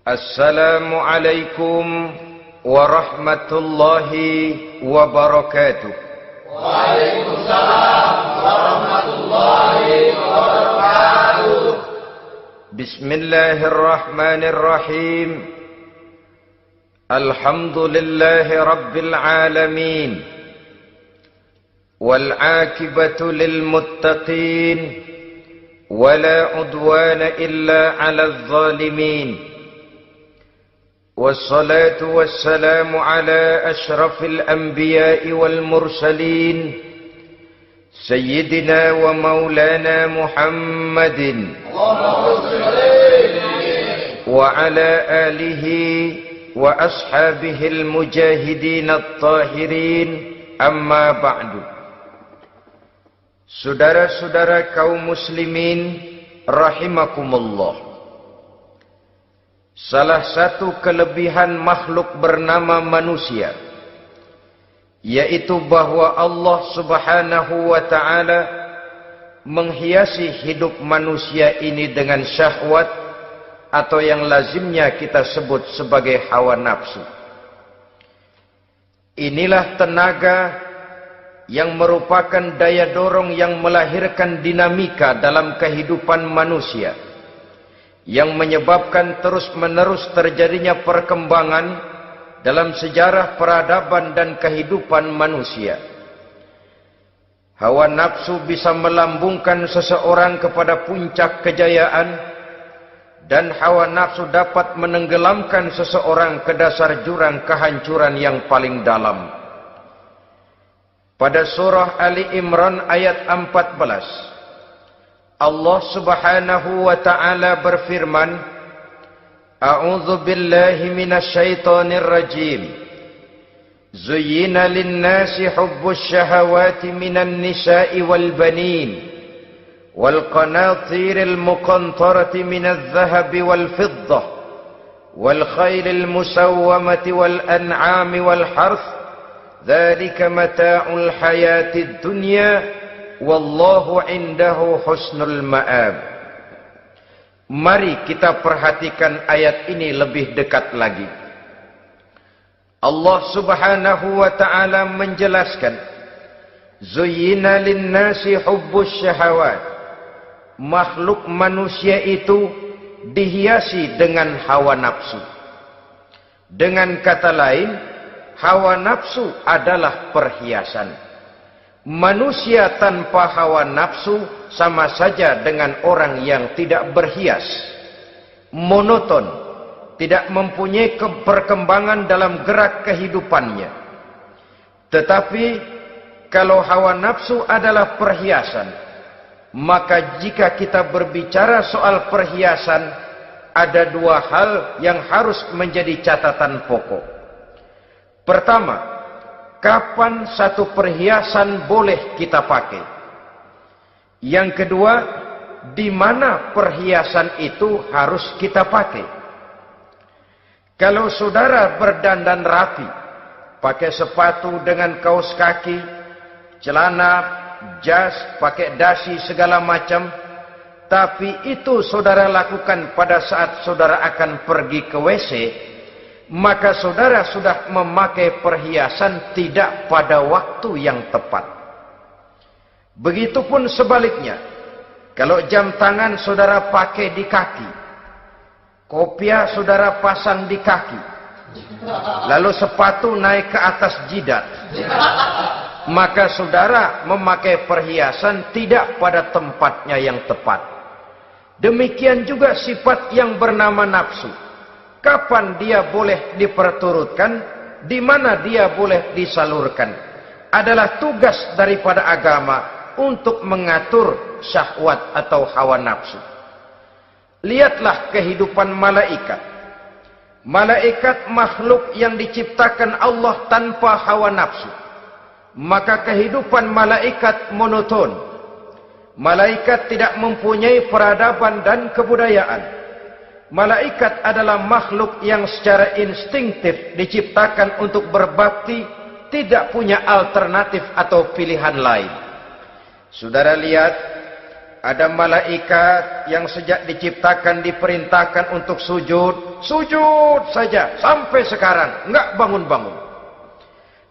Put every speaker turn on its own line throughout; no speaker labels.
Assalamualaikum warahmatullahi wabarakatuh.
Waalaikumsalam warahmatullahi wabarakatuh.
Bismillahirrahmanirrahim. Alhamdulillahi rabbil alamin. Wal aqibatu lil muttaqin. Wala udwana illa 'alal zalimin. والصلاة والسلام على أشرف الأنبياء والمرسلين سيدنا ومولانا محمد وعلى آله وأصحابه المجاهدين الطاهرين أما بعد. Saudara-saudara kaum muslimin rahimakumullah. Salah satu kelebihan makhluk bernama manusia, yaitu bahwa Allah subhanahu wa ta'ala menghiasi hidup manusia ini dengan syahwat, atau yang lazimnya kita sebut sebagai hawa nafsu. Inilah tenaga yang merupakan daya dorong yang melahirkan dinamika dalam kehidupan manusia, yang menyebabkan terus-menerus terjadinya perkembangan dalam sejarah peradaban dan kehidupan manusia. Hawa nafsu bisa melambungkan seseorang kepada puncak kejayaan, dan hawa nafsu dapat menenggelamkan seseorang ke dasar jurang kehancuran yang paling dalam. Pada surah Ali Imran ayat 14, Allah subhanahu wa ta'ala berfirman, A'udzu billahi minasy syaithanir rajim. Zuyyina lin-nasi hubbus syahawati minan nisa'i wal banin wal qanatiril muqantarati minadh dhahabi wal fiddah wal khaylil musawwamati wal an'ami wal harth. Dzalika mata'ul hayatid dunya. Wallahu indahu husnul ma'ab. Mari kita perhatikan ayat ini lebih dekat lagi. Allah subhanahu wa ta'ala menjelaskan, Zuyyina linnasi hubbus syahawat. Makhluk manusia itu dihiasi dengan hawa nafsu. Dengan kata lain, hawa nafsu adalah perhiasan. Manusia tanpa hawa nafsu sama saja dengan orang yang tidak berhias, monoton, tidak mempunyai perkembangan dalam gerak kehidupannya. Tetapi kalau hawa nafsu adalah perhiasan, maka jika kita berbicara soal perhiasan, ada dua hal yang harus menjadi catatan pokok. Pertama, kapan satu perhiasan boleh kita pakai? Yang kedua, di mana perhiasan itu harus kita pakai? Kalau saudara berdandan rapi, pakai sepatu dengan kaos kaki, celana, jas, pakai dasi segala macam, tapi itu saudara lakukan pada saat saudara akan pergi ke WC, maka saudara sudah memakai perhiasan tidak pada waktu yang tepat. Begitupun sebaliknya, kalau jam tangan saudara pakai di kaki, kopiah saudara pasang di kaki, lalu sepatu naik ke atas jidat, maka saudara memakai perhiasan tidak pada tempatnya yang tepat. Demikian juga sifat yang bernama nafsu. Kapan dia boleh diperturutkan, di mana dia boleh disalurkan, adalah tugas daripada agama untuk mengatur syahwat atau hawa nafsu. Lihatlah kehidupan malaikat. Malaikat makhluk yang diciptakan Allah tanpa hawa nafsu. Maka kehidupan malaikat monoton. Malaikat tidak mempunyai peradaban dan kebudayaan. Malaikat adalah makhluk yang secara instingtif diciptakan untuk berbakti, tidak punya alternatif atau pilihan lain. Saudara lihat, Ada malaikat yang sejak diciptakan diperintahkan untuk sujud, sujud saja sampai sekarang enggak bangun-bangun.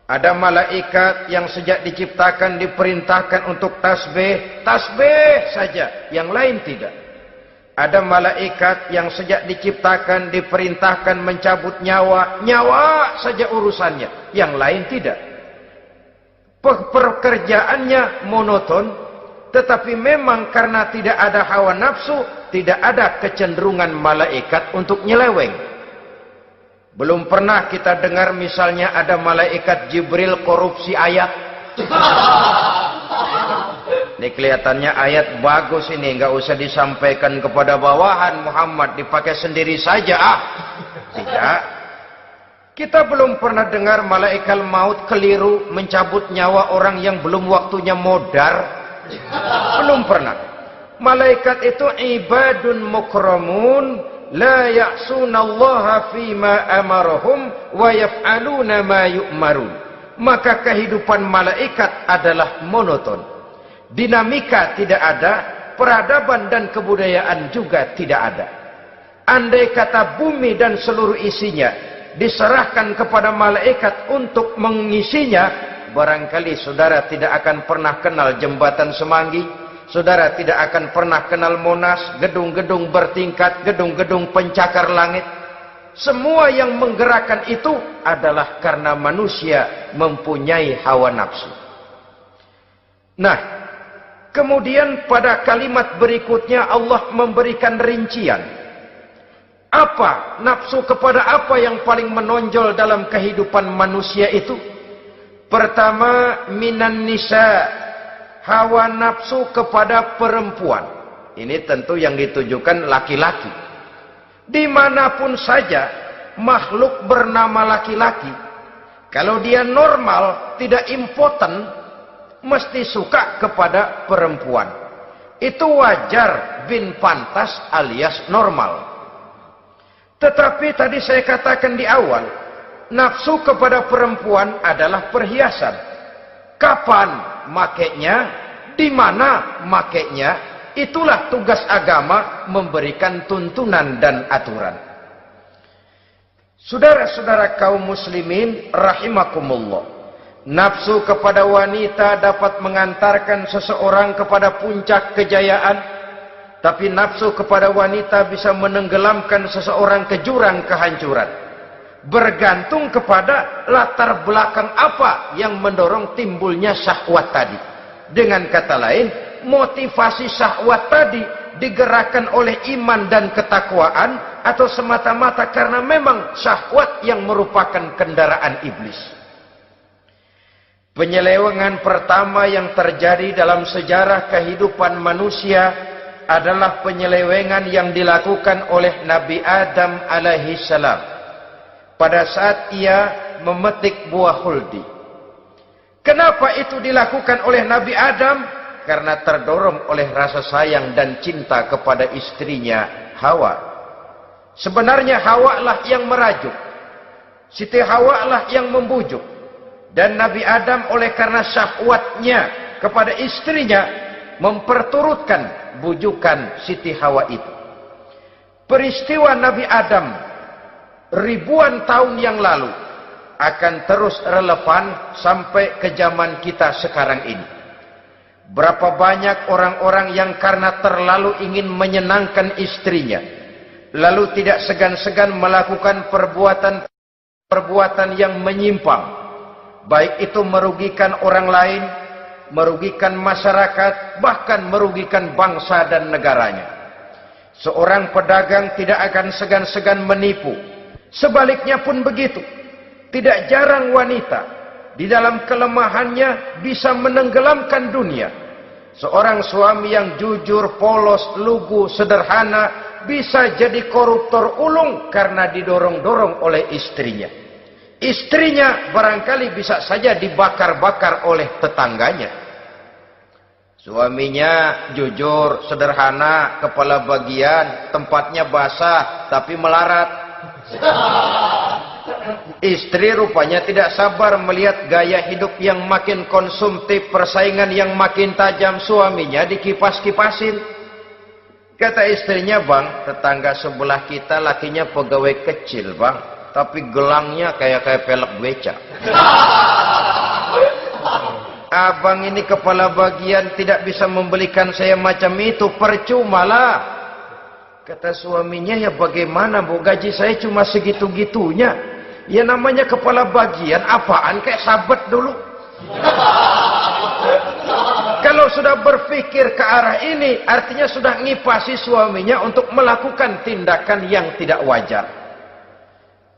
Ada malaikat yang sejak diciptakan diperintahkan untuk tasbih, tasbih saja, yang lain tidak. Ada malaikat yang sejak diciptakan diperintahkan mencabut nyawa, nyawa saja urusannya, yang lain tidak. Pekerjaannya monoton. Tetapi memang karena tidak ada hawa nafsu, tidak ada kecenderungan malaikat untuk nyeleweng. Belum pernah kita dengar misalnya ada malaikat Jibril korupsi ayat. Ini kelihatannya ayat bagus ini, nggak usah disampaikan kepada bawahan Muhammad, dipakai sendiri saja. Tidak. Kita belum pernah dengar malaikat maut keliru mencabut nyawa orang yang belum waktunya modar. Belum pernah. Malaikat itu ibadun mukramun la ya'sunallaha fima amarahum wa yaf'aluna ma yu'marun. Maka kehidupan malaikat adalah monoton. Dinamika tidak ada, peradaban dan kebudayaan juga tidak ada. Andai kata bumi dan seluruh isinya diserahkan kepada malaikat untuk mengisinya, barangkali saudara tidak akan pernah kenal jembatan Semanggi, saudara tidak akan pernah kenal Monas, gedung-gedung bertingkat, gedung-gedung pencakar langit. Semua yang menggerakkan itu adalah karena manusia mempunyai hawa nafsu. Nah, kemudian pada kalimat berikutnya Allah memberikan rincian. Apa nafsu kepada apa yang paling menonjol dalam kehidupan manusia itu? Pertama, minan nisa, hawa nafsu kepada perempuan. Ini tentu yang ditujukan laki-laki. Dimanapun saja makhluk bernama laki-laki, kalau dia normal, tidak impoten, mesti suka kepada perempuan. Itu wajar, bin pantas alias normal. Tetapi tadi saya katakan di awal, nafsu kepada perempuan adalah perhiasan. Kapan makainya, di mana makainya, itulah tugas agama memberikan tuntunan dan aturan. Saudara-saudara kaum muslimin rahimakumullah, nafsu kepada wanita dapat mengantarkan seseorang kepada puncak kejayaan, tapi nafsu kepada wanita bisa menenggelamkan seseorang ke jurang kehancuran. Bergantung kepada latar belakang apa yang mendorong timbulnya syahwat tadi. Dengan kata lain, motivasi syahwat tadi digerakkan oleh iman dan ketakwaan, atau semata-mata karena memang syahwat yang merupakan kendaraan iblis. Penyelewengan pertama yang terjadi dalam sejarah kehidupan manusia adalah penyelewengan yang dilakukan oleh Nabi Adam alaihi salam pada saat ia memetik buah huldi. Kenapa itu dilakukan oleh Nabi Adam? Karena terdorong oleh rasa sayang dan cinta kepada istrinya Hawa. Sebenarnya Hawa lah yang merajuk, Siti Hawa lah yang membujuk, dan Nabi Adam oleh karena syahwatnya kepada istrinya memperturutkan bujukan Siti Hawa itu. Peristiwa Nabi Adam ribuan tahun yang lalu akan terus relevan sampai ke zaman kita sekarang ini. Berapa banyak orang-orang yang karena terlalu ingin menyenangkan istrinya, lalu tidak segan-segan melakukan perbuatan yang menyimpang, baik itu merugikan orang lain, merugikan masyarakat, bahkan merugikan bangsa dan negaranya. Seorang pedagang tidak akan segan-segan menipu. Sebaliknya pun begitu. Tidak jarang wanita di dalam kelemahannya bisa menenggelamkan dunia. Seorang suami yang jujur, polos, lugu, sederhana bisa jadi koruptor ulung karena didorong-dorong oleh istrinya. Istrinya barangkali bisa saja dibakar-bakar oleh tetangganya. Suaminya jujur, sederhana, kepala bagian, tempatnya basah tapi melarat. Istri rupanya tidak sabar melihat gaya hidup yang makin konsumtif, persaingan yang makin tajam. Suaminya dikipas-kipasin. Kata istrinya, bang, tetangga sebelah kita lakinya pegawai kecil, bang, tapi gelangnya kayak pelek beca. Abang ini kepala bagian tidak bisa membelikan saya macam itu, percuma lah. Kata suaminya, ya bagaimana bu, gaji saya cuma segitu-gitunya. Ya namanya kepala bagian, apaan, kayak sabet dulu. Kalau sudah berpikir ke arah ini, artinya sudah ngipasi suaminya untuk melakukan tindakan yang tidak wajar.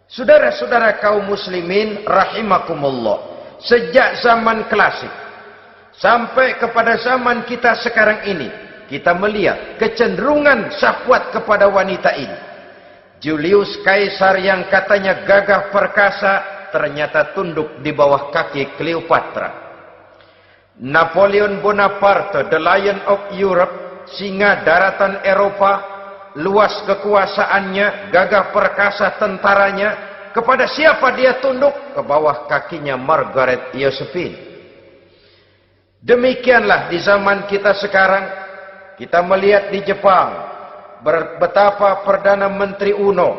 Saudara-saudara kaum muslimin rahimakumullah, sejak zaman klasik sampai kepada zaman kita sekarang ini, kita melihat kecenderungan syahwat kepada wanita ini. Julius Caesar yang katanya gagah perkasa, ternyata tunduk di bawah kaki Cleopatra. Napoleon Bonaparte, the Lion of Europe, singa daratan Eropa, luas kekuasaannya, gagah perkasa tentaranya, kepada siapa dia tunduk? Ke bawah kakinya Margaret Josephine. Demikianlah di zaman kita sekarang, kita melihat di Jepang, betapa Perdana Menteri Uno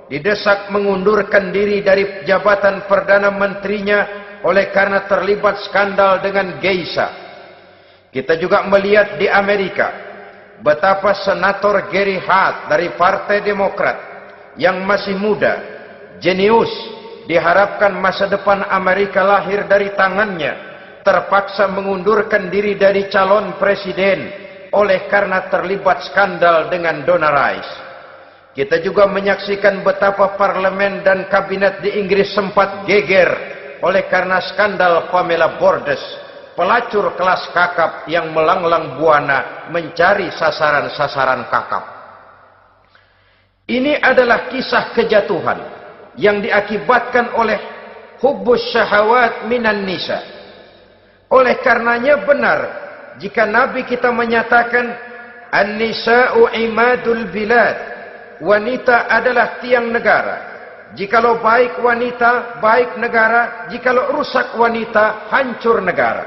didesak mengundurkan diri dari jabatan Perdana Menterinya oleh karena terlibat skandal dengan geisha. Kita juga melihat di Amerika betapa Senator Gary Hart dari Partai Demokrat yang masih muda, jenius, diharapkan masa depan Amerika lahir dari tangannya, terpaksa mengundurkan diri dari calon presiden oleh karena terlibat skandal dengan Donna Rice. Kita juga menyaksikan betapa parlemen dan kabinet di Inggris sempat geger oleh karena skandal Pamela Bordes, pelacur kelas kakap yang melanglang buana mencari sasaran-sasaran kakap. Ini adalah kisah kejatuhan yang diakibatkan oleh hubbus syahawat minan nisa. Oleh karenanya benar jika Nabi kita menyatakan an-nisa'u imadul bilad, wanita adalah tiang negara. Jikalau baik wanita, baik negara. Jikalau rusak wanita, hancur negara.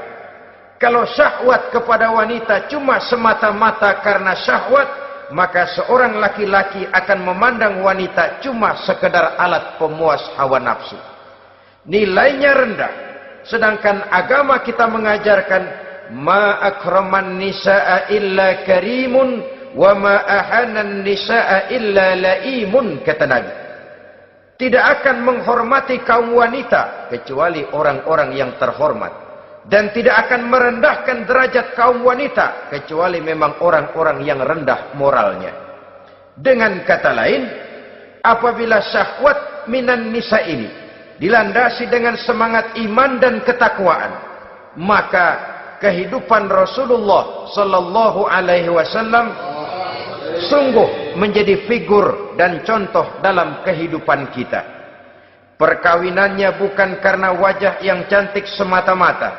Kalau syahwat kepada wanita cuma semata-mata karena syahwat, maka seorang laki-laki akan memandang wanita cuma sekedar alat pemuas hawa nafsu. Nilainya rendah. Sedangkan agama kita mengajarkan ma akraman nisaa illa karimun wa ma ahanan nisaa illa laimun, kata Nabi. Tidak akan menghormati kaum wanita kecuali orang-orang yang terhormat, dan tidak akan merendahkan derajat kaum wanita kecuali memang orang-orang yang rendah moralnya. Dengan kata lain, apabila syahwat minan nisa ini dilandasi dengan semangat iman dan ketakwaan, maka kehidupan Rasulullah sallallahu alaihi wasallam sungguh menjadi figur dan contoh dalam kehidupan kita. Perkawinannya bukan karena wajah yang cantik semata-mata,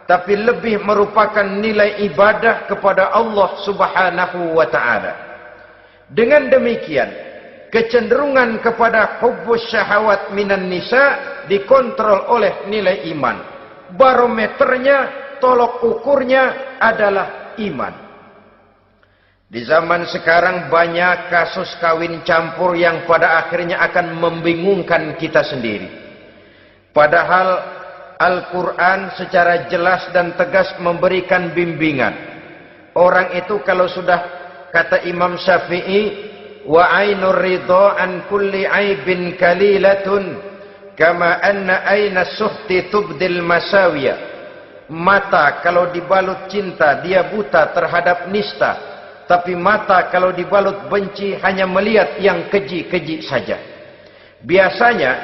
tapi lebih merupakan nilai ibadah kepada Allah Subhanahu wa ta'ala. Dengan demikian, kecenderungan kepada hubbus syahawat minan nisa dikontrol oleh nilai iman. Barometernya, tolok ukurnya adalah iman. Di zaman sekarang banyak kasus kawin campur yang pada akhirnya akan membingungkan kita sendiri. Padahal Al-Quran secara jelas dan tegas memberikan bimbingan. Orang itu kalau sudah, kata Imam Syafi'i, wa ainur ridha an kulli aibin kalilatun kama anna aina suhti tubdil masawiya. Mata kalau dibalut cinta dia buta terhadap nista. Tapi mata kalau dibalut benci hanya melihat yang keji-keji saja. Biasanya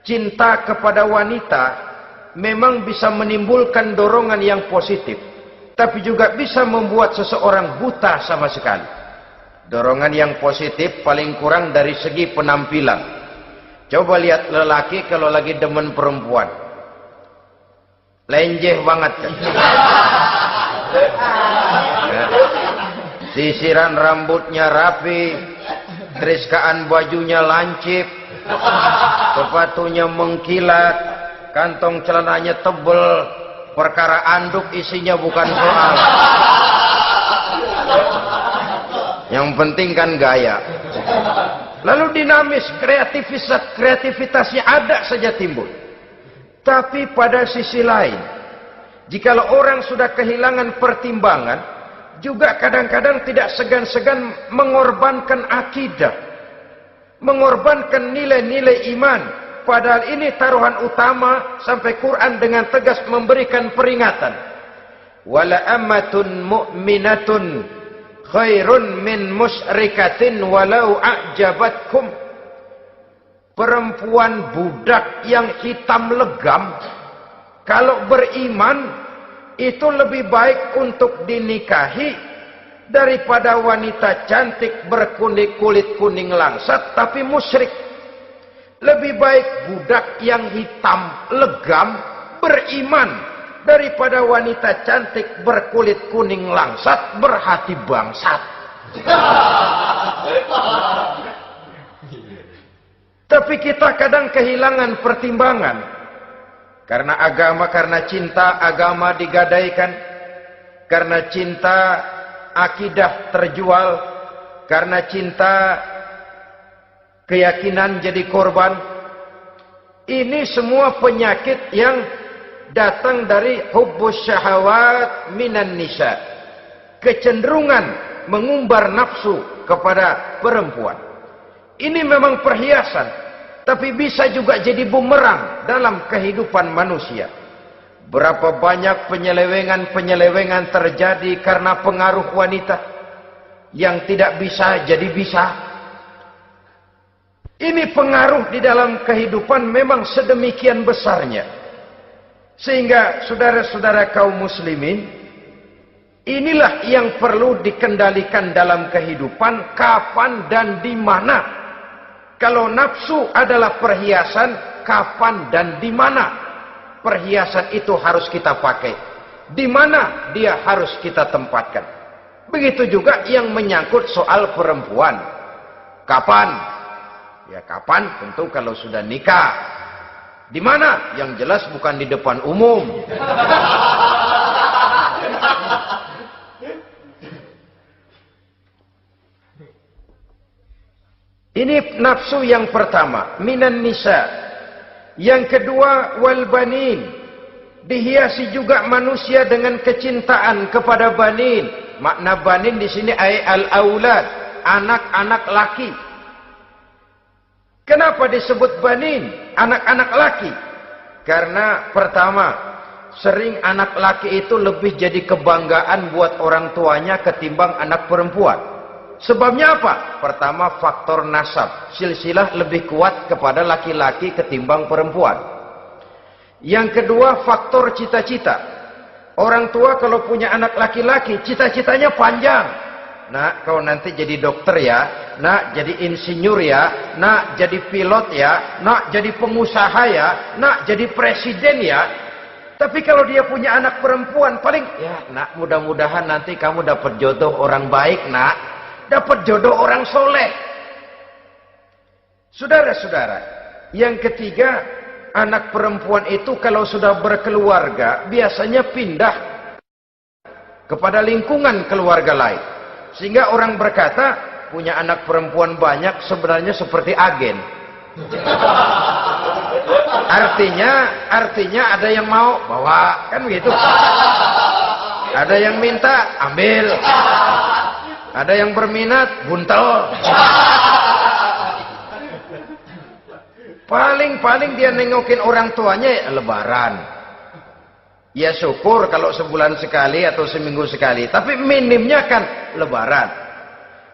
cinta kepada wanita memang bisa menimbulkan dorongan yang positif, tapi juga bisa membuat seseorang buta sama sekali. Dorongan yang positif paling kurang dari segi penampilan. Coba lihat lelaki kalau lagi demen perempuan, lenjeh banget kan. Sisiran rambutnya rapi, teriskaan bajunya lancip, sepatunya mengkilat, kantong celananya tebel, perkara anduk isinya bukan soal. Yang penting kan gaya. Lalu dinamis, kreativitasnya ada saja timbul. Tapi pada sisi lain, jikalau orang sudah kehilangan pertimbangan, juga kadang-kadang tidak segan-segan mengorbankan akidah, mengorbankan nilai-nilai iman. Padahal ini taruhan utama, sampai Quran dengan tegas memberikan peringatan. Wala ammatun mu'minatun khairun min musyrikatin walau a'jabatkum. Perempuan budak yang hitam legam, kalau beriman, itu lebih baik untuk dinikahi daripada wanita cantik berkulit kuning langsat tapi musyrik. Lebih baik budak yang hitam legam beriman daripada wanita cantik berkulit kuning langsat berhati bangsat. Tapi kita kadang kehilangan pertimbangan. Karena agama, karena cinta agama digadaikan. Karena cinta akidah terjual. Karena cinta keyakinan jadi korban. Ini semua penyakit yang datang dari hubbus syahawat minan nisa. Kecenderungan mengumbar nafsu kepada perempuan. Ini memang perhiasan, tapi bisa juga jadi bumerang dalam kehidupan manusia. Berapa banyak penyelewengan terjadi karena pengaruh wanita yang tidak bisa jadi bisa. Ini pengaruh di dalam kehidupan memang sedemikian besarnya. Sehingga saudara-saudara kaum muslimin, inilah yang perlu dikendalikan dalam kehidupan, kapan dan di mana. Kalau nafsu adalah perhiasan, kapan dan di mana perhiasan itu harus kita pakai. Di mana dia harus kita tempatkan. Begitu juga yang menyangkut soal perempuan. Kapan? Ya kapan? Tentu kalau sudah nikah. Di mana? Yang jelas bukan di depan umum. Ini nafsu yang pertama, minan nisa. Yang kedua, wal banin. Dihiasi juga manusia dengan kecintaan kepada banin. Makna banin di sini al-aulad, anak-anak laki. Kenapa disebut banin, anak-anak laki? Karena pertama, sering anak laki itu lebih jadi kebanggaan buat orang tuanya ketimbang anak perempuan. Sebabnya apa? Pertama, faktor nasab. Silsilah lebih kuat kepada laki-laki ketimbang perempuan. Yang kedua, faktor cita-cita. Orang tua kalau punya anak laki-laki, cita-citanya panjang. Nak, kau nanti jadi dokter ya. Nak, jadi insinyur ya. Nak, jadi pilot ya. Nak, jadi pengusaha ya. Nak, jadi presiden ya. Tapi kalau dia punya anak perempuan, paling, ya nak, mudah-mudahan nanti kamu dapat jodoh orang baik nak. Dapat jodoh orang soleh. Saudara-saudara, yang ketiga, anak perempuan itu kalau sudah berkeluarga, biasanya pindah kepada lingkungan keluarga lain. Sehingga orang berkata, punya anak perempuan banyak sebenarnya seperti agen. Artinya ada yang mau bawa, kan begitu. Ada yang minta, ambil. Ada yang berminat, buntel. Paling dia nengokin orang tuanya ya lebaran. Ya syukur kalau sebulan sekali atau seminggu sekali. Tapi minimnya kan lebaran.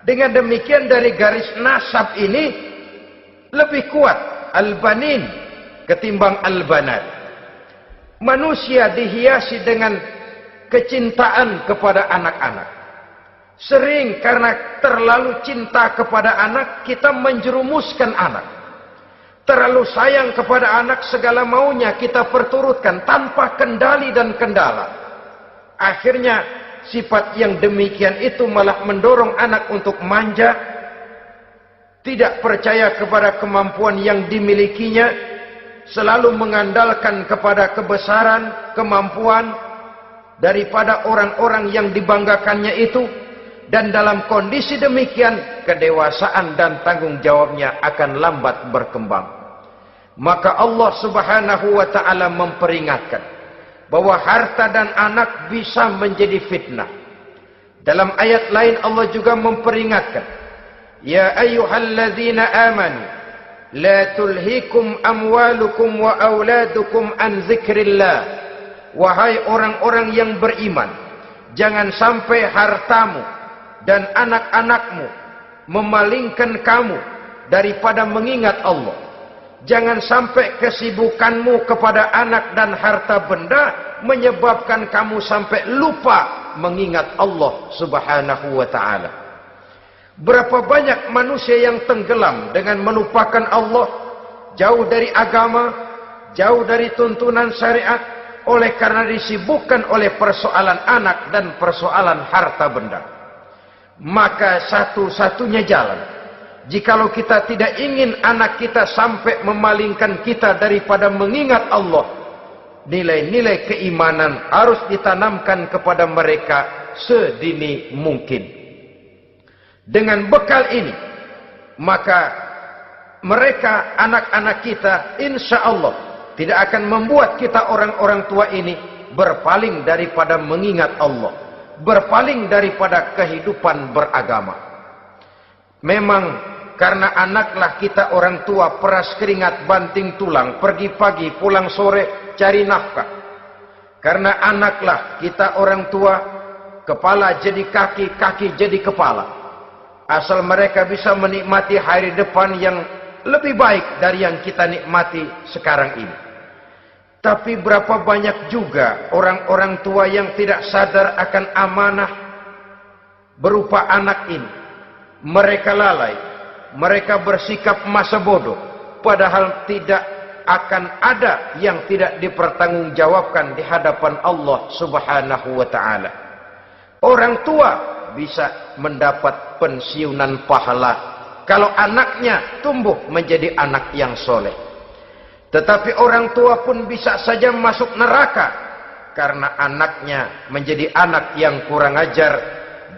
Dengan demikian dari garis nasab ini lebih kuat al-banin ketimbang al-banat. Manusia dihiasi dengan kecintaan kepada anak-anak. Sering karena terlalu cinta kepada anak, kita menjerumuskan anak. Terlalu sayang kepada anak, segala maunya kita perturutkan tanpa kendali dan kendala. Akhirnya sifat yang demikian itu malah mendorong anak untuk manja, tidak percaya kepada kemampuan yang dimilikinya, selalu mengandalkan kepada kebesaran, kemampuan daripada orang-orang yang dibanggakannya itu. dan dalam kondisi demikian kedewasaan dan tanggung jawabnya akan lambat berkembang. Maka Allah Subhanahu wa taala memperingatkan bahwa harta dan anak bisa menjadi fitnah. Dalam ayat lain Allah juga memperingatkan, ya ayyuhalladzina amanu la tulhikum amwalukum wa auladukum an dzikrillah. Wahai orang-orang yang beriman, jangan sampai hartamu dan anak-anakmu memalingkan kamu daripada mengingat Allah. Jangan sampai kesibukanmu kepada anak dan harta benda menyebabkan kamu sampai lupa mengingat Allah Subhanahu wa taala. Berapa banyak manusia yang tenggelam dengan melupakan Allah, jauh dari agama, jauh dari tuntunan syariat, oleh karena disibukkan oleh persoalan anak dan persoalan harta benda. Maka satu-satunya jalan, jikalau kita tidak ingin anak kita sampai memalingkan kita daripada mengingat Allah, nilai-nilai keimanan harus ditanamkan kepada mereka sedini mungkin. Dengan bekal ini, maka mereka, anak-anak kita, insya Allah tidak akan membuat kita orang-orang tua ini berpaling daripada mengingat Allah, berpaling daripada kehidupan beragama. Memang karena anaklah kita orang tua peras keringat banting tulang, pergi pagi pulang sore cari nafkah. Karena anaklah kita orang tua, kepala jadi kaki, kaki jadi kepala. Asal mereka bisa menikmati hari depan yang lebih baik dari yang kita nikmati sekarang ini. Tapi berapa banyak juga orang-orang tua yang tidak sadar akan amanah berupa anak ini. Mereka lalai, mereka bersikap masa bodoh, padahal tidak akan ada yang tidak dipertanggungjawabkan di hadapan Allah Subhanahu wa taala. Orang tua bisa mendapat pensiunan pahala kalau anaknya tumbuh menjadi anak yang soleh. Tetapi orang tua pun bisa saja masuk neraka karena anaknya menjadi anak yang kurang ajar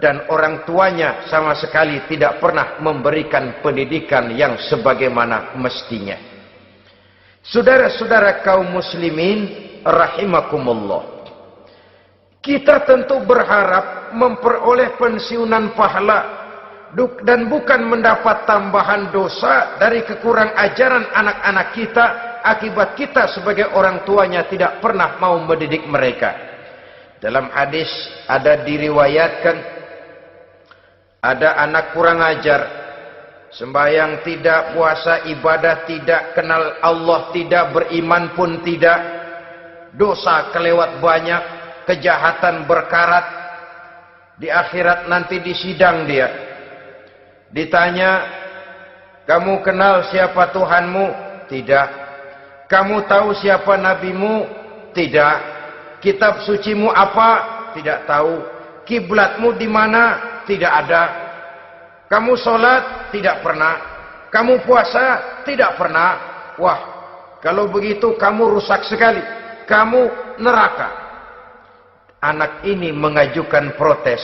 dan orang tuanya sama sekali tidak pernah memberikan pendidikan yang sebagaimana mestinya. Saudara-saudara kaum muslimin rahimakumullah, kita tentu berharap memperoleh pensiunan pahala dan bukan mendapat tambahan dosa dari kekurang ajaran anak-anak kita akibat kita sebagai orang tuanya tidak pernah mau mendidik mereka. Dalam hadis ada diriwayatkan, ada anak kurang ajar, sembahyang tidak, puasa ibadah tidak, kenal Allah tidak, beriman pun tidak, dosa kelewat banyak, kejahatan berkarat. Di akhirat nanti disidang dia, ditanya, kamu kenal siapa Tuhanmu? Tidak. Kamu tahu siapa nabimu? Tidak. Kitab sucimu apa? Tidak tahu. Kiblatmu di mana? Tidak ada. Kamu sholat? Tidak pernah. Kamu puasa? Tidak pernah. Wah, kalau begitu kamu rusak sekali. Kamu neraka. Anak ini mengajukan protes.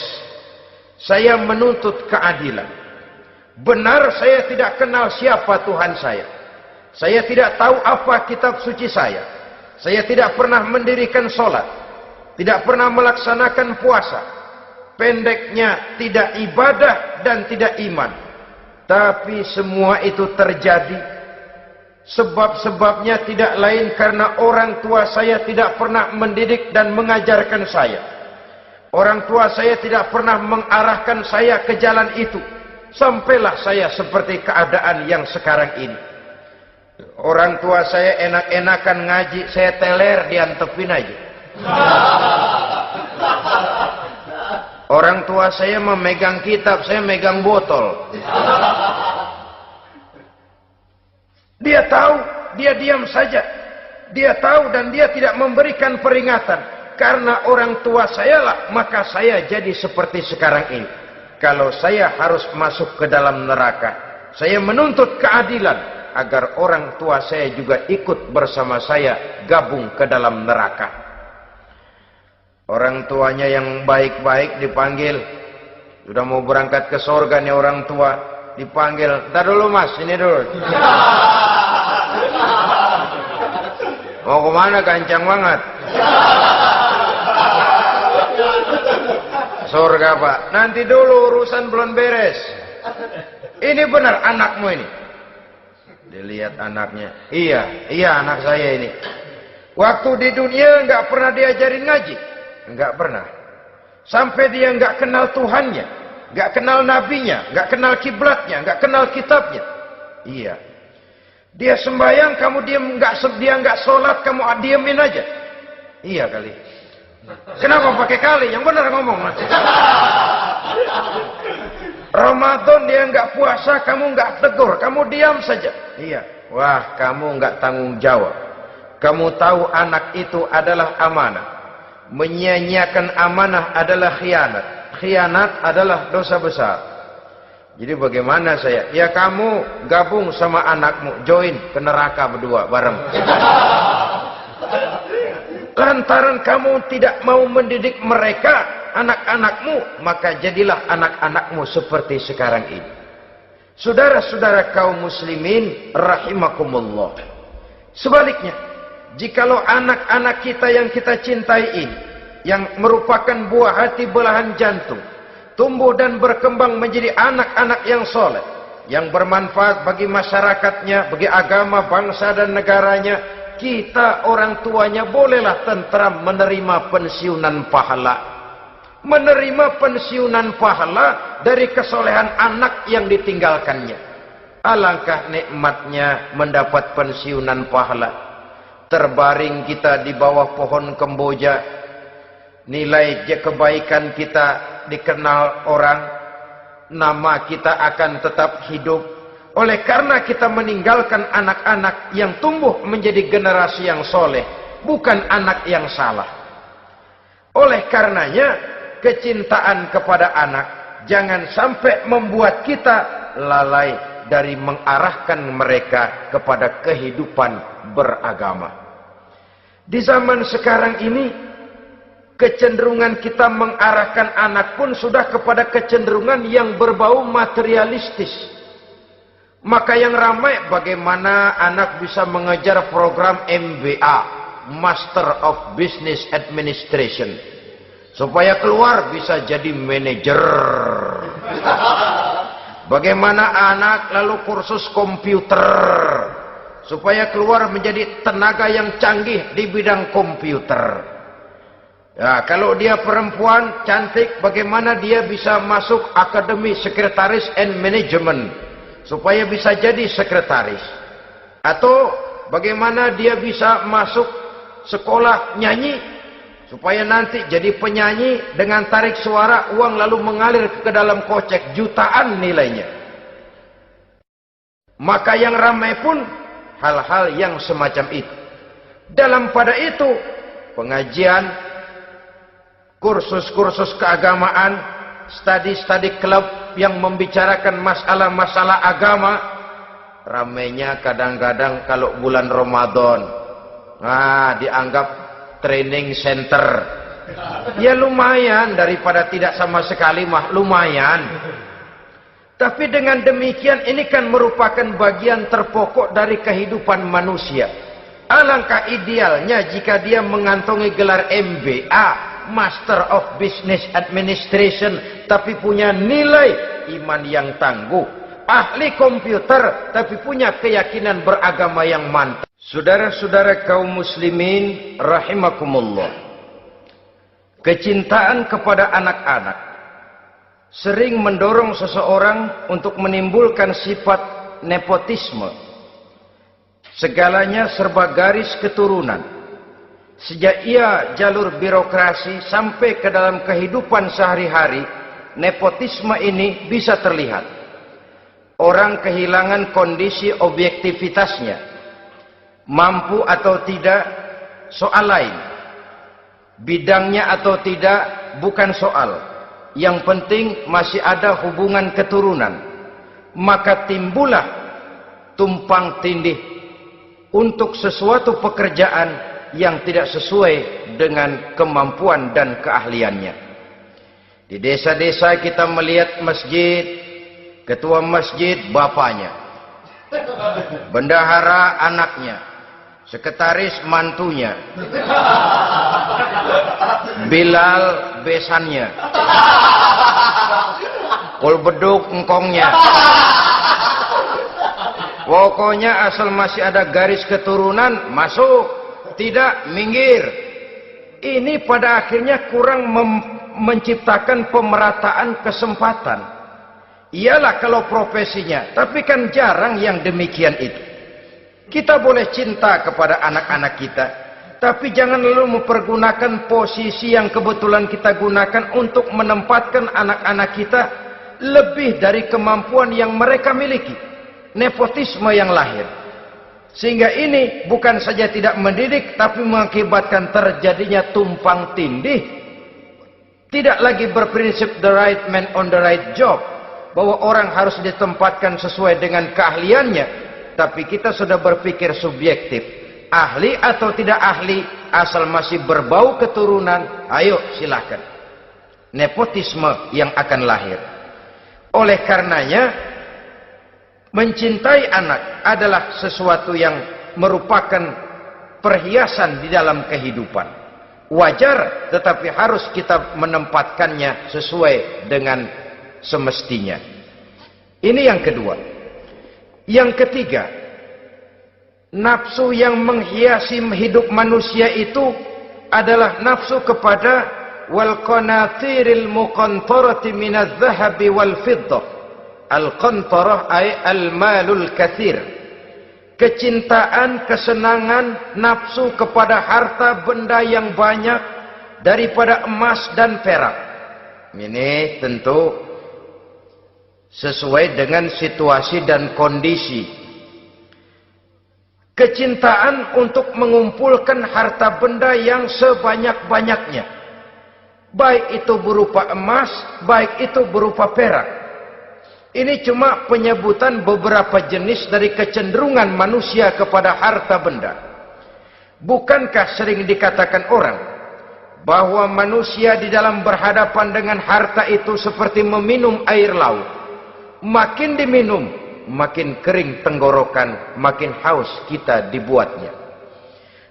Saya menuntut keadilan. Benar saya tidak kenal siapa Tuhan saya. Saya tidak tahu apa kitab suci saya. Saya tidak pernah mendirikan sholat. Tidak pernah melaksanakan puasa. Pendeknya tidak ibadah dan tidak iman. Tapi semua itu terjadi. Sebab-sebabnya tidak lain karena orang tua saya tidak pernah mendidik dan mengajarkan saya. Orang tua saya tidak pernah mengarahkan saya ke jalan itu. Sampailah saya seperti keadaan yang sekarang ini. Orang tua saya enak-enakan ngaji, saya teler diantepin aja. Orang tua saya memegang kitab, saya megang botol. Dia tahu, dia diam saja. Dia tahu dan dia tidak memberikan peringatan. Karena orang tua saya lah, maka saya jadi seperti sekarang ini. Kalau saya harus masuk ke dalam neraka, saya menuntut keadilan agar orang tua saya juga ikut bersama saya gabung ke dalam neraka. Orang tuanya yang baik-baik dipanggil, Sudah mau berangkat ke surga nih orang tua, dipanggil, "Ntar dulu mas, ini dulu." Mau kemana, kencang banget? Surga pak, nanti dulu urusan belum beres. Ini benar anakmu ini? Dilihat anaknya, iya anak saya ini. Waktu di dunia nggak pernah diajarin ngaji, nggak pernah. Sampai dia nggak kenal Tuhannya, nggak kenal nabinya, nggak kenal kiblatnya, nggak kenal kitabnya. Iya. Dia sembahyang, kamu diam, dia nggak sholat, kamu diemin aja. Iya kali. Kenapa pakai kali? Yang benar ngomong. Ramadan dia nggak puasa, kamu nggak tegur, kamu diam saja. Iya. Wah, kamu nggak tanggung jawab. Kamu tahu anak itu adalah amanah. Menyia-nyiakan amanah adalah khianat. Khianat adalah dosa besar. Jadi bagaimana saya? Ya kamu gabung sama anakmu, join ke neraka berdua bareng. Lantaran kamu tidak mau mendidik mereka, anak-anakmu, maka jadilah anak-anakmu seperti sekarang ini. Saudara-saudara kaum muslimin rahimakumullah. Sebaliknya, jikalau anak-anak kita yang kita cintai ini, yang merupakan buah hati belahan jantung, tumbuh dan berkembang menjadi anak-anak yang soleh, yang bermanfaat bagi masyarakatnya, bagi agama, bangsa dan negaranya, kita orang tuanya bolehlah tentram menerima pensiunan pahala. Menerima pensiunan pahala dari kesolehan anak yang ditinggalkannya. Alangkah nikmatnya mendapat pensiunan pahala. Terbaring kita di bawah pohon kemboja, nilai kebaikan kita dikenal orang, nama kita akan tetap hidup. Oleh karena kita meninggalkan anak-anak yang tumbuh menjadi generasi yang soleh, bukan anak yang salah. Oleh karenanya, kecintaan kepada anak jangan sampai membuat kita lalai dari mengarahkan mereka kepada kehidupan beragama. Di zaman sekarang ini, kecenderungan kita mengarahkan anak pun sudah kepada kecenderungan yang berbau materialistis. Maka yang ramai bagaimana anak bisa mengejar program MBA, Master of Business Administration, supaya keluar bisa jadi manajer. Bagaimana anak lalu kursus komputer, supaya keluar menjadi tenaga yang canggih di bidang komputer. Ya, kalau dia perempuan cantik, bagaimana dia bisa masuk Akademi Sekretaris and Management, supaya bisa jadi sekretaris. Atau bagaimana dia bisa masuk sekolah nyanyi, supaya nanti jadi penyanyi dengan tarik suara, uang lalu mengalir ke dalam kocek jutaan nilainya. Maka yang ramai pun hal-hal yang semacam itu. Dalam pada itu, pengajian, kursus-kursus keagamaan, study club yang membicarakan masalah-masalah agama, ramainya kadang-kadang kalau bulan Ramadan, dianggap training center. Ya lumayan, daripada tidak sama sekali mah lumayan. Tapi dengan demikian ini kan merupakan bagian terpokok dari kehidupan manusia. Alangkah idealnya jika dia mengantongi gelar MBA, Master of Business Administration, tapi punya nilai iman yang tangguh, ahli komputer, tapi punya keyakinan beragama yang mantap. Saudara-saudara kaum muslimin rahimakumullah, kecintaan kepada anak-anak sering mendorong seseorang untuk menimbulkan sifat nepotisme. Segalanya serba garis keturunan. Sejak ia jalur birokrasi sampai ke dalam kehidupan sehari-hari, nepotisme ini bisa terlihat. Orang kehilangan kondisi objektivitasnya. Mampu atau tidak, soal lain. Bidangnya atau tidak, bukan soal. Yang penting masih ada hubungan keturunan. Maka timbullah tumpang tindih untuk sesuatu pekerjaan yang tidak sesuai dengan kemampuan dan keahliannya. Di desa-desa kita melihat masjid, ketua masjid bapaknya, bendahara anaknya, sekretaris mantunya, Bilal besannya, kulbeduk engkongnya. Pokoknya asal masih ada garis keturunan, masuk, tidak, minggir. Ini pada akhirnya kurang menciptakan pemerataan kesempatan. Iyalah kalau profesinya, tapi kan jarang yang demikian itu. Kita boleh cinta kepada anak-anak kita, tapi jangan lalu mempergunakan posisi yang kebetulan kita gunakan untuk menempatkan anak-anak kita lebih dari kemampuan yang mereka miliki. Nepotisme yang lahir. Sehingga ini bukan saja tidak mendidik, tapi mengakibatkan terjadinya tumpang tindih. Tidak lagi berprinsip the right man on the right job, bahwa orang harus ditempatkan sesuai dengan keahliannya, tapi kita sudah berpikir subjektif, ahli atau tidak ahli, asal masih berbau keturunan, ayo silakan. Nepotisme yang akan lahir. Oleh karenanya, mencintai anak adalah sesuatu yang merupakan perhiasan di dalam kehidupan. Wajar, tetapi harus kita menempatkannya sesuai dengan semestinya. Ini yang kedua. Yang ketiga, nafsu yang menghiasi hidup manusia itu adalah nafsu kepada wal qanatiril muqantarati minadz zahabi wal fiddah. Al qantarah ay al malul katsir. Kecintaan, kesenangan, nafsu kepada harta benda yang banyak daripada emas dan perak. Ini tentu sesuai dengan situasi dan kondisi. Kecintaan untuk mengumpulkan harta benda yang sebanyak-banyaknya. Baik itu berupa emas, baik itu berupa perak. Ini cuma penyebutan beberapa jenis dari kecenderungan manusia kepada harta benda. Bukankah sering dikatakan orang bahwa manusia di dalam berhadapan dengan harta itu seperti meminum air laut. Makin diminum, makin kering tenggorokan, makin haus kita dibuatnya.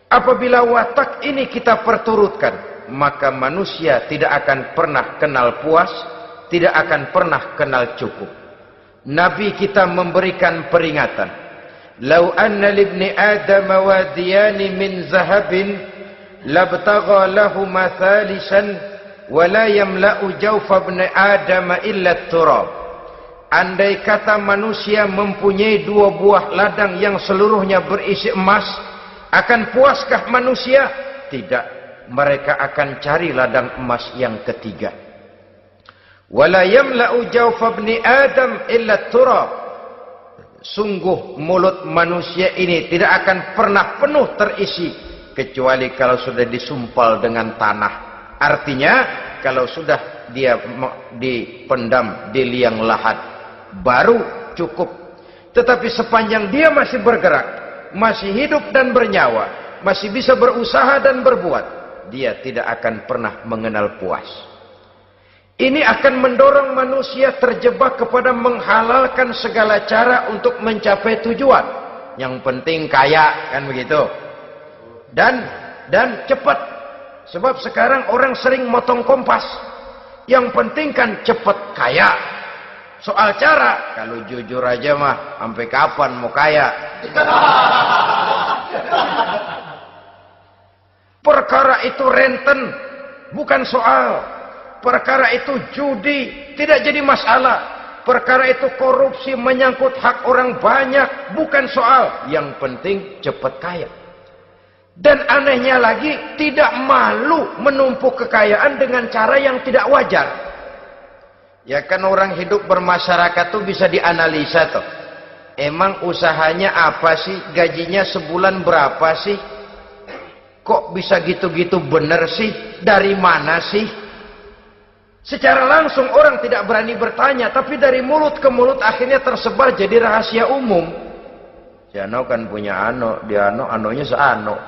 Apabila watak ini kita perturutkan, maka manusia tidak akan pernah kenal puas, tidak akan pernah kenal cukup. Nabi kita memberikan peringatan. Lau anna libni Adam wadiyani min zahabin labtagha lahu mathalisan wa la yamla'u jawfa ibni Adam illa turab. Andai kata manusia mempunyai dua buah ladang yang seluruhnya berisi emas, akan puaskah manusia? Tidak. Mereka akan cari ladang emas yang ketiga. Wala yamla'u jawfa ibni Adam illa turab. Sungguh mulut manusia ini tidak akan pernah penuh terisi kecuali kalau sudah disumpal dengan tanah. Artinya kalau sudah dia dipendam di liang lahat baru cukup. Tetapi sepanjang dia masih bergerak, masih hidup dan bernyawa, masih bisa berusaha dan berbuat, dia tidak akan pernah mengenal puas. Ini akan mendorong manusia terjebak kepada menghalalkan segala cara untuk mencapai tujuan. Yang penting kaya, kan begitu. Dan cepat. Sebab sekarang orang sering motong kompas. Yang penting kan cepat kaya. Soal cara, kalau jujur aja mah, sampai kapan mau kaya? Perkara itu renten, bukan soal. Perkara itu judi, tidak jadi masalah. Perkara itu korupsi menyangkut hak orang banyak, bukan soal. Yang penting cepat kaya. Dan anehnya lagi, tidak malu menumpuk kekayaan dengan cara yang tidak wajar. Ya kan orang hidup bermasyarakat tuh bisa dianalisa tuh. Emang usahanya apa sih? Gajinya sebulan berapa sih? Kok bisa gitu-gitu bener sih? Dari mana sih? Secara langsung orang tidak berani bertanya, tapi dari mulut ke mulut akhirnya tersebar jadi rahasia umum. Si Ano kan punya Ano, dia Anonya seano.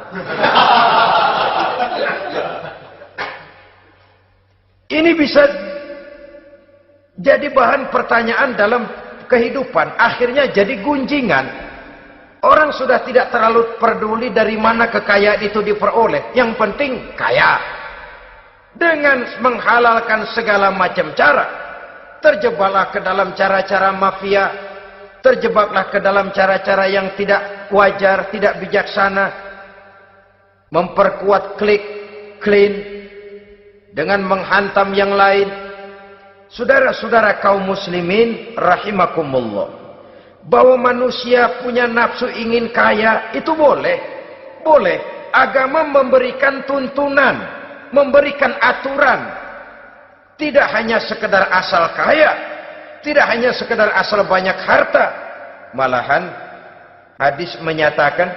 Ini Jadi bahan pertanyaan dalam kehidupan, akhirnya jadi gunjingan. Orang sudah tidak terlalu peduli dari mana kekayaan itu diperoleh. Yang penting kaya. Dengan menghalalkan segala macam cara. Terjebaklah ke dalam cara-cara mafia. Terjebaklah ke dalam cara-cara yang tidak wajar, tidak bijaksana. Memperkuat klik, clean, dengan menghantam yang lain. Saudara-saudara kaum muslimin rahimakumullah, bahwa manusia punya nafsu ingin kaya itu boleh. Boleh. Agama memberikan tuntunan, memberikan aturan. Tidak hanya sekedar asal kaya, tidak hanya sekedar asal banyak harta. Malahan hadis menyatakan,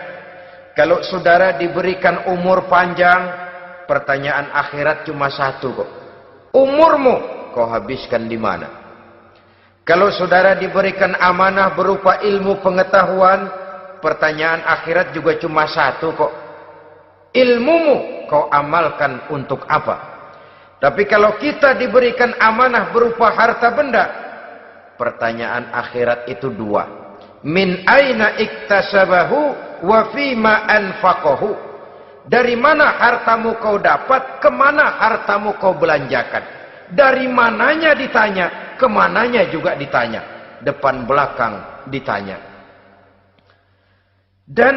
kalau saudara diberikan umur panjang, pertanyaan akhirat cuma satu kok. Umurmu kau habiskan di mana? Kalau saudara diberikan amanah berupa ilmu pengetahuan, pertanyaan akhirat juga cuma satu kok. Ilmumu kau amalkan untuk apa? Tapi kalau kita diberikan amanah berupa harta benda, pertanyaan akhirat itu dua. Min aina iktasabahu wa fima anfaqahu. Dari mana hartamu kau dapat, kemana hartamu kau belanjakan. Dari mananya ditanya, kemananya juga ditanya. Depan belakang ditanya. Dan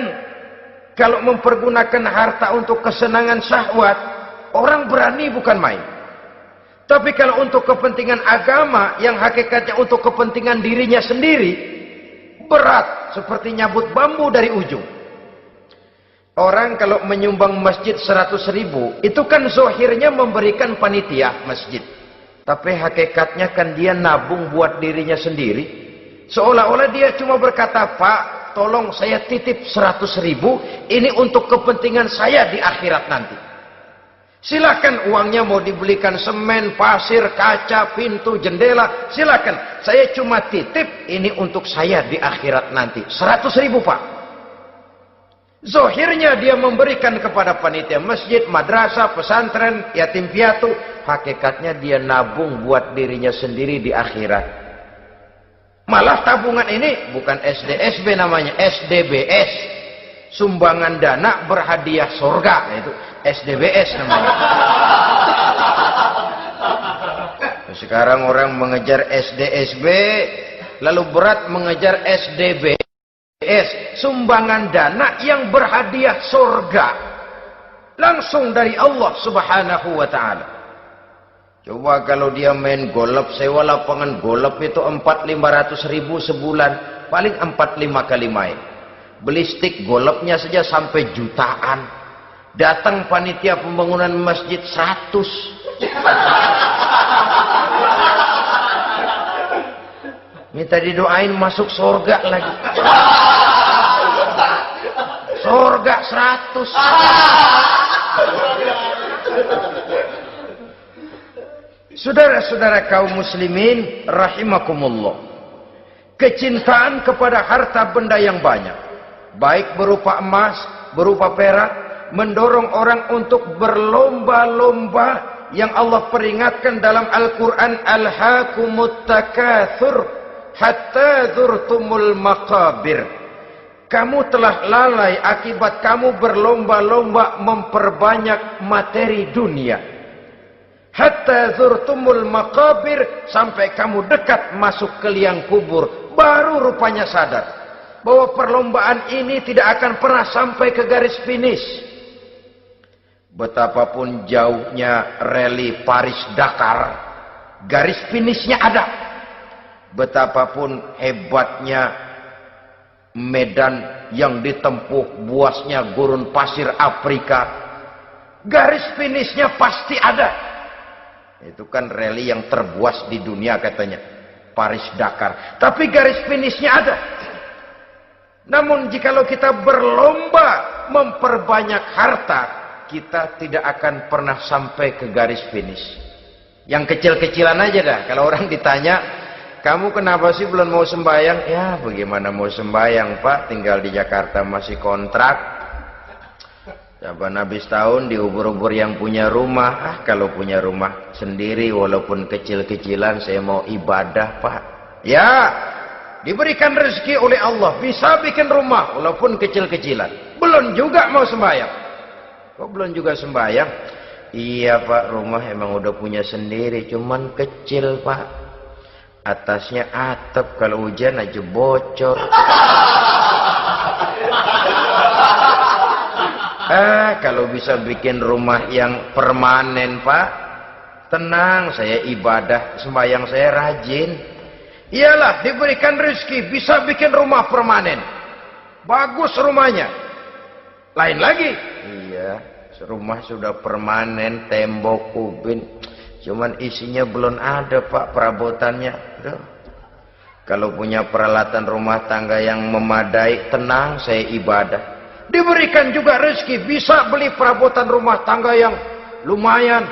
kalau mempergunakan harta untuk kesenangan syahwat, orang berani bukan main. Tapi kalau untuk kepentingan agama, yang hakikatnya untuk kepentingan dirinya sendiri, berat, seperti nyabut bambu dari ujung. Orang kalau menyumbang masjid 100.000, itu kan zohirnya memberikan panitia masjid. Tapi hakikatnya kan dia nabung buat dirinya sendiri. Seolah-olah dia cuma berkata, Pak, tolong saya titip 100.000, ini untuk kepentingan saya di akhirat nanti. Silakan uangnya mau dibelikan semen, pasir, kaca, pintu, jendela, silakan. Saya cuma titip ini untuk saya di akhirat nanti. 100.000 Pak. Zohirnya dia memberikan kepada panitia masjid, madrasah, pesantren, yatim piatu. Hakikatnya dia nabung buat dirinya sendiri di akhirat. Malah tabungan ini bukan SDSB namanya, SDBS. Sumbangan dana berhadiah surga. Itu SDBS namanya. Sekarang orang mengejar SDSB, lalu berat mengejar SDBS. Sumbangan dana yang berhadiah surga. Langsung dari Allah subhanahu wa ta'ala. Coba kalau dia main golf, sewa lapangan golf itu 400-500 ribu sebulan. Paling 4-5 kali main. Beli stick golfnya saja sampai jutaan. Datang panitia pembangunan masjid 100. Minta didoain masuk surga lagi. Surga 100. Saudara-saudara kaum muslimin rahimakumullah. Kecintaan kepada harta benda yang banyak, baik berupa emas, berupa perak, mendorong orang untuk berlomba-lomba yang Allah peringatkan dalam Al-Quran, Alhaakumut takatsur hatta zurtumul maqabir. Kamu telah lalai akibat kamu berlomba-lomba memperbanyak materi dunia. Hatta zurtumul maqabir, sampai kamu dekat masuk ke liang kubur, baru rupanya sadar bahwa perlombaan ini tidak akan pernah sampai ke garis finish. Betapapun jauhnya rally Paris-Dakar, garis finishnya ada. Betapapun hebatnya medan yang ditempuh, buasnya gurun pasir Afrika, garis finishnya pasti ada. Itu kan rally yang terbuas di dunia katanya, Paris-Dakar. Tapi garis finishnya ada. Namun jikalau kita berlomba memperbanyak harta, kita tidak akan pernah sampai ke garis finish. Yang kecil-kecilan aja dah. Kalau orang ditanya, kamu kenapa sih belum mau sembahyang? Ya bagaimana mau sembahyang Pak, tinggal di Jakarta masih kontrak. Saban habis tahun dihubur-hubur yang punya rumah. Kalau punya rumah sendiri walaupun kecil-kecilan saya mau ibadah Pak. Ya, diberikan rezeki oleh Allah bisa bikin rumah walaupun kecil-kecilan. Belum juga mau sembahyang. Kok belum juga sembahyang? Iya Pak, rumah emang udah punya sendiri, cuman kecil Pak. Atasnya atap, kalau hujan aja bocor. Kalau bisa bikin rumah yang permanen Pak, tenang, saya ibadah, sembahyang saya rajin. Iyalah, diberikan rezeki bisa bikin rumah permanen. Bagus rumahnya. Lain lagi. Iya, rumah sudah permanen, tembok, kubin, cuman isinya belum ada Pak, perabotannya. Aduh. Kalau punya peralatan rumah tangga yang memadai, tenang, saya ibadah. Diberikan juga rezeki bisa beli perabotan rumah tangga yang lumayan.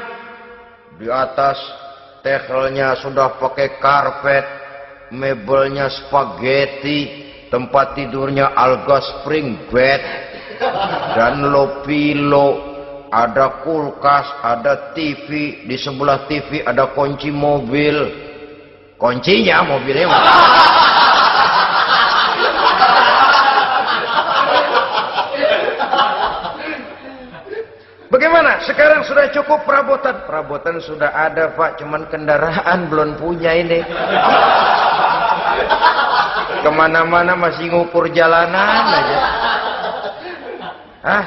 Di atas tehelnya sudah pakai karpet, mebelnya spaghetti, tempat tidurnya alga spring bed dan low pillow, ada kulkas, ada TV, di sebelah TV ada kunci mobil. Kuncinya mobilnya. Bagaimana? Sekarang sudah cukup perabotan? Perabotan sudah ada Pak, cuman kendaraan belum punya ini. Kemana-mana masih ngukur jalanan aja.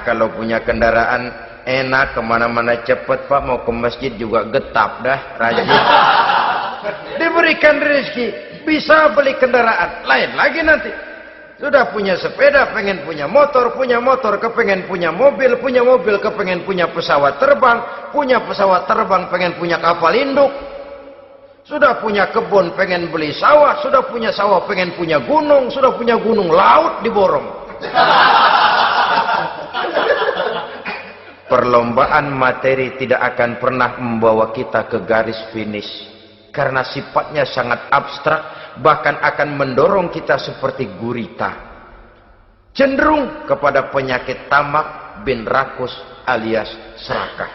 Kalau punya kendaraan enak, kemana-mana cepet Pak, mau ke masjid juga getap dah, rajin. Diberikan rezeki, bisa beli kendaraan. Lain lagi nanti. Sudah punya sepeda, pengen punya motor, kepengen punya mobil, kepengen punya pesawat terbang, pengen punya kapal induk. Sudah punya kebun, pengen beli sawah, sudah punya sawah, pengen punya gunung, sudah punya gunung, laut diborong. Perlombaan materi tidak akan pernah membawa kita ke garis finish. Karena sifatnya sangat abstrak, bahkan akan mendorong kita seperti gurita. Cenderung kepada penyakit tamak bin rakus alias serakah.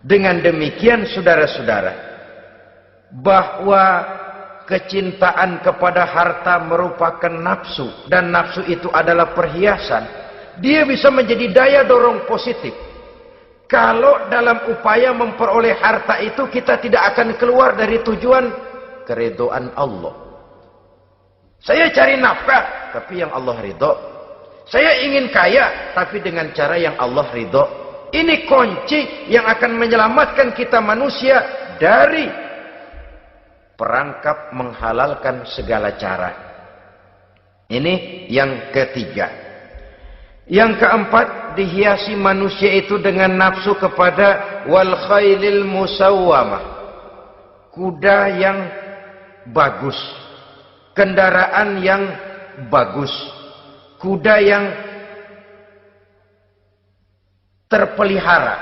Dengan demikian saudara-saudara, bahwa kecintaan kepada harta merupakan nafsu, dan nafsu itu adalah perhiasan, dia bisa menjadi daya dorong positif. Kalau dalam upaya memperoleh harta itu kita tidak akan keluar dari tujuan keridhaan Allah. Saya cari nafkah, tapi yang Allah ridho. Saya ingin kaya, tapi dengan cara yang Allah ridho. Ini kunci yang akan menyelamatkan kita manusia dari perangkap menghalalkan segala cara. Ini yang ketiga. Yang keempat, dihiasi manusia itu dengan nafsu kepada wal khailil musawwamah, kuda yang bagus, kendaraan yang bagus, kuda yang terpelihara.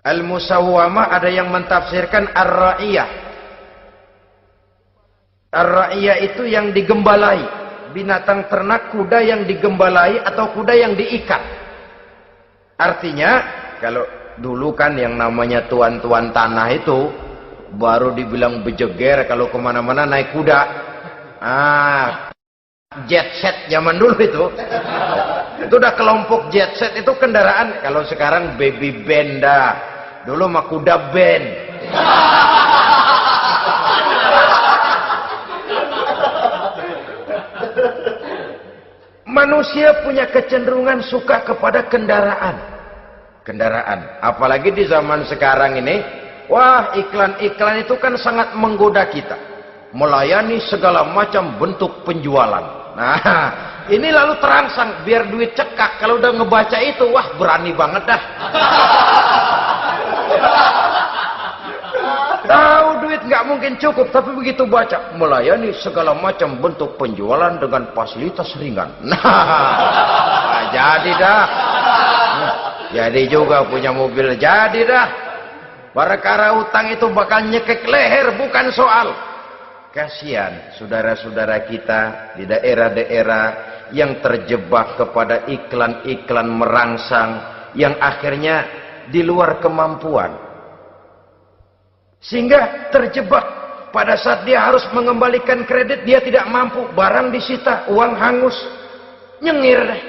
Al-musawwamah ada yang mentafsirkan ar-ra'iyah. Ar-ra'iyah itu yang digembalai. Binatang ternak, kuda yang digembalai atau kuda yang diikat. Artinya, kalau dulu kan yang namanya tuan-tuan tanah itu baru dibilang bejeger kalau kemana-mana naik kuda. Jet set zaman dulu itu udah kelompok jet set, itu kendaraan. Kalau sekarang baby benda, dulu mah kuda band. Manusia punya kecenderungan suka kepada kendaraan. Apalagi di zaman sekarang ini, wah, iklan-iklan itu kan sangat menggoda kita. Melayani segala macam bentuk penjualan. Nah, ini lalu terangsang biar duit cekak. Kalau udah ngebaca itu, wah, berani banget dah. Tahu duit nggak mungkin cukup, tapi begitu baca melayani segala macam bentuk penjualan dengan fasilitas ringan. Nah, jadi dah. Jadi juga punya mobil, jadi dah. Perkara utang itu bakal nyekek leher, bukan soal. Kasihan saudara-saudara kita di daerah-daerah yang terjebak kepada iklan-iklan merangsang yang akhirnya di luar kemampuan. Sehingga terjebak pada saat dia harus mengembalikan kredit, dia tidak mampu, barang disita, uang hangus, nyengir deh.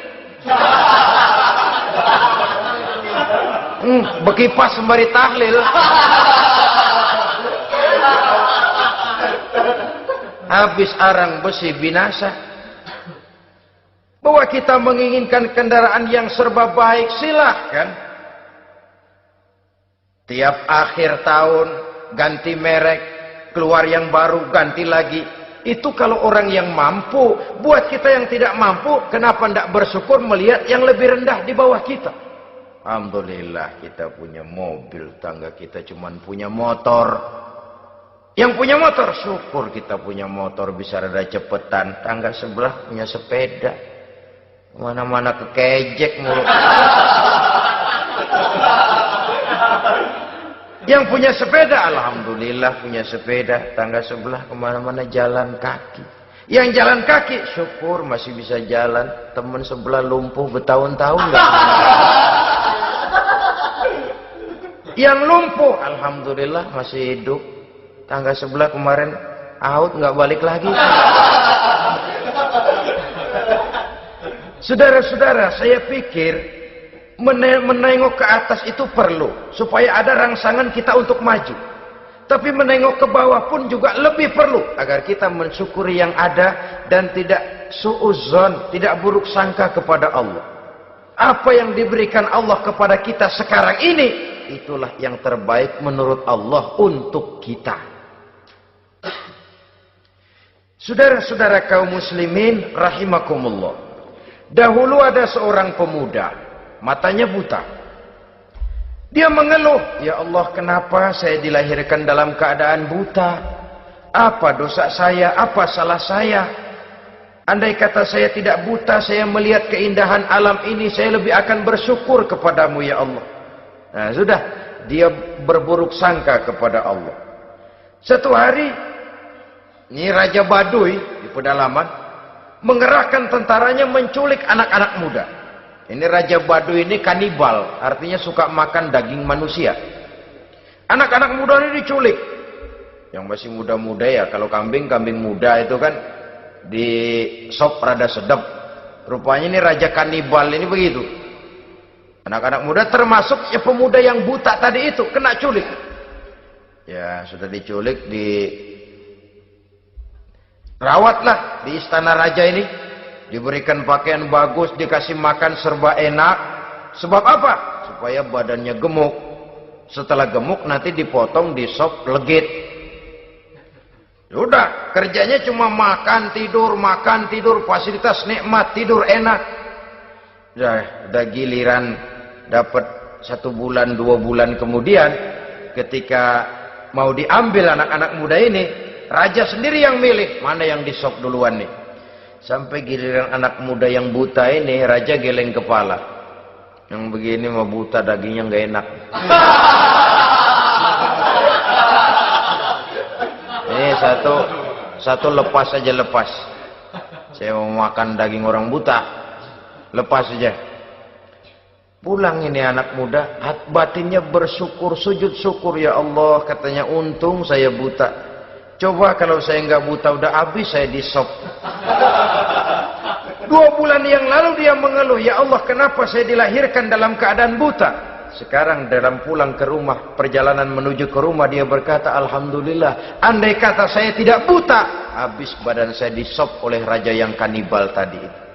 Bekipas sembari tahlil. Habis arang besi binasa. Bahwa kita menginginkan kendaraan yang serba baik, silahkan. Tiap akhir tahun ganti merek, keluar yang baru, ganti lagi. Itu kalau orang yang mampu. Buat kita yang tidak mampu, kenapa tidak bersyukur melihat yang lebih rendah di bawah kita? Alhamdulillah kita punya mobil, tangga kita cuman punya motor. Yang punya motor, syukur kita punya motor bisa rada cepetan. Tangga sebelah punya sepeda. Mana-mana kekejek mulu. Yang punya sepeda, alhamdulillah punya sepeda. Tangga sebelah kemana-mana jalan kaki. Yang jalan kaki, syukur masih bisa jalan. Temen sebelah lumpuh bertahun-tahun nggak. Yang lumpuh, alhamdulillah masih hidup. Tangga sebelah kemarin out nggak balik lagi. Saudara-saudara, saya pikir menengok ke atas itu perlu supaya ada rangsangan kita untuk maju. Tapi menengok ke bawah pun juga lebih perlu agar kita mensyukuri yang ada dan tidak suudzon, tidak buruk sangka kepada Allah. Apa yang diberikan Allah kepada kita sekarang ini, itulah yang terbaik menurut Allah untuk kita. Saudara-saudara kaum muslimin rahimakumullah. Dahulu ada seorang pemuda, matanya buta. Dia mengeluh, "Ya Allah, kenapa saya dilahirkan dalam keadaan buta? Apa dosa saya? Apa salah saya? Andai kata saya tidak buta, saya melihat keindahan alam ini, saya lebih akan bersyukur kepadamu ya Allah." Nah, sudah, dia berburuk sangka kepada Allah. Satu hari, ini Raja Baduy di pedalaman mengerahkan tentaranya menculik anak-anak muda. Ini Raja Baduy ini kanibal, artinya suka makan daging manusia. Anak-anak muda ini diculik. Yang masih muda-muda ya, kalau kambing muda itu kan di sop rada sedap. Rupanya ini Raja kanibal ini begitu. Anak-anak muda termasuk ya pemuda yang buta tadi itu kena culik. Ya sudah diculik, rawatlah di istana raja ini, diberikan pakaian bagus, dikasih makan serba enak. Sebab apa? Supaya badannya gemuk. Setelah gemuk nanti dipotong di sop legit. Udah, kerjanya cuma makan tidur, fasilitas nikmat, tidur enak. Udah giliran dapat 1 bulan 2 bulan kemudian, ketika mau diambil anak-anak muda ini, raja sendiri yang milih mana yang disop duluan nih. Sampai giliran anak muda yang buta ini, raja geleng kepala. Yang begini mah buta, dagingnya nggak enak. Ini satu lepas aja, lepas. Saya mau makan daging orang buta, lepas aja. Pulang ini anak muda, batinnya bersyukur, sujud syukur, ya Allah, katanya untung saya buta. Coba kalau saya nggak buta udah habis saya disop. 2 bulan yang lalu dia mengeluh, "Ya Allah, kenapa saya dilahirkan dalam keadaan buta?" Sekarang dalam pulang ke rumah, perjalanan menuju ke rumah, dia berkata, "Alhamdulillah, andai kata saya tidak buta, habis badan saya disop oleh raja yang kanibal tadi."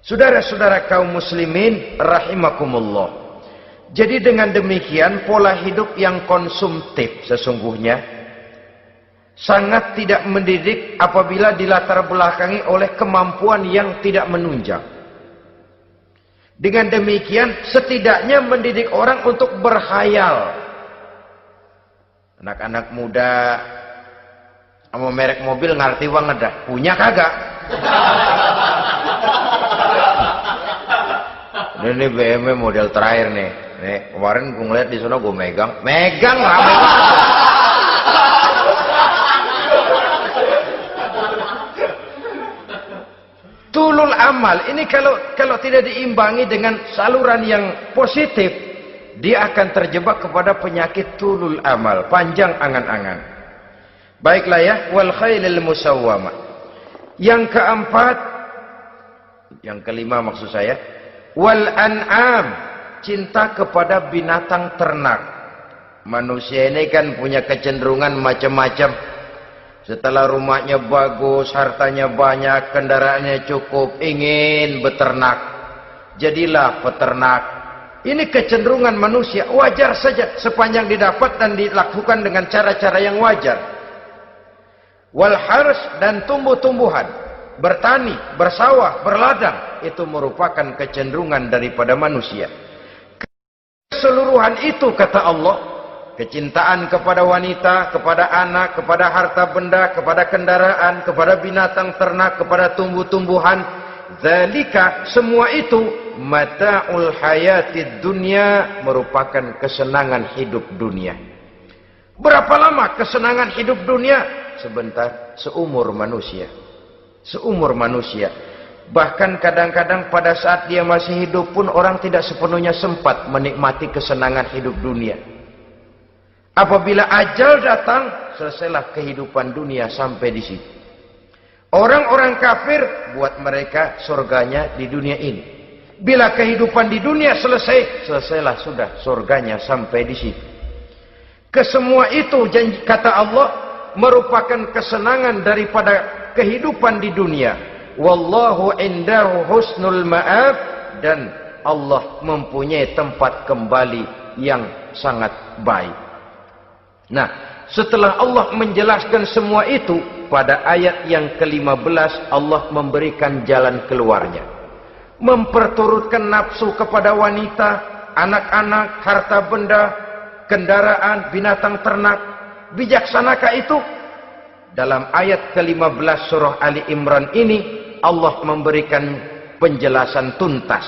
Saudara-saudara kaum muslimin rahimakumullah. Jadi dengan demikian pola hidup yang konsumtif sesungguhnya sangat tidak mendidik apabila dilatar belakangi oleh kemampuan yang tidak menunjang. Dengan demikian setidaknya mendidik orang untuk berkhayal. Anak-anak muda sama merek mobil ngerti banget dah, punya kagak? Ini BMW model terakhir nih. Nih kemarin gue ngeliat di sana, gue megang rame banget. tulul amal. Ini kalau tidak diimbangi dengan saluran yang positif, dia akan terjebak kepada penyakit tulul amal, panjang angan-angan. Baiklah ya, wal khailil musawwamah. Yang keempat, yang kelima maksud saya, wal an'am, cinta kepada binatang ternak. Manusia ini kan punya kecenderungan macam-macam. Setelah rumahnya bagus, hartanya banyak, kendaraannya cukup, ingin beternak. Jadilah peternak. Ini kecenderungan manusia, wajar saja sepanjang didapat dan dilakukan dengan cara-cara yang wajar. Wal hars, dan tumbuh-tumbuhan, bertani, bersawah, berladang, itu merupakan kecenderungan daripada manusia. Keseluruhan itu kata Allah, kecintaan kepada wanita, kepada anak, kepada harta benda, kepada kendaraan, kepada binatang ternak, kepada tumbuh-tumbuhan, zalika, semua itu mata'ul hayatid dunya, merupakan kesenangan hidup dunia. Berapa lama kesenangan hidup dunia? Sebentar, seumur manusia. Seumur manusia. Bahkan kadang-kadang pada saat dia masih hidup pun orang tidak sepenuhnya sempat menikmati kesenangan hidup dunia. Apabila ajal datang, selesailah kehidupan dunia sampai di situ. Orang-orang kafir, buat mereka surganya di dunia ini. Bila kehidupan di dunia selesai, selesailah sudah surganya sampai di situ. Kesemua itu, kata Allah, merupakan kesenangan daripada kehidupan di dunia. Wallahu indahu husnul ma'ab, dan Allah mempunyai tempat kembali yang sangat baik. Nah, setelah Allah menjelaskan semua itu, pada ayat yang ke-15 Allah memberikan jalan keluarnya. Memperturutkan nafsu kepada wanita, anak-anak, harta benda, kendaraan, binatang ternak. Bijaksanakah itu? Dalam ayat ke-15 surah Ali Imran ini, Allah memberikan penjelasan tuntas.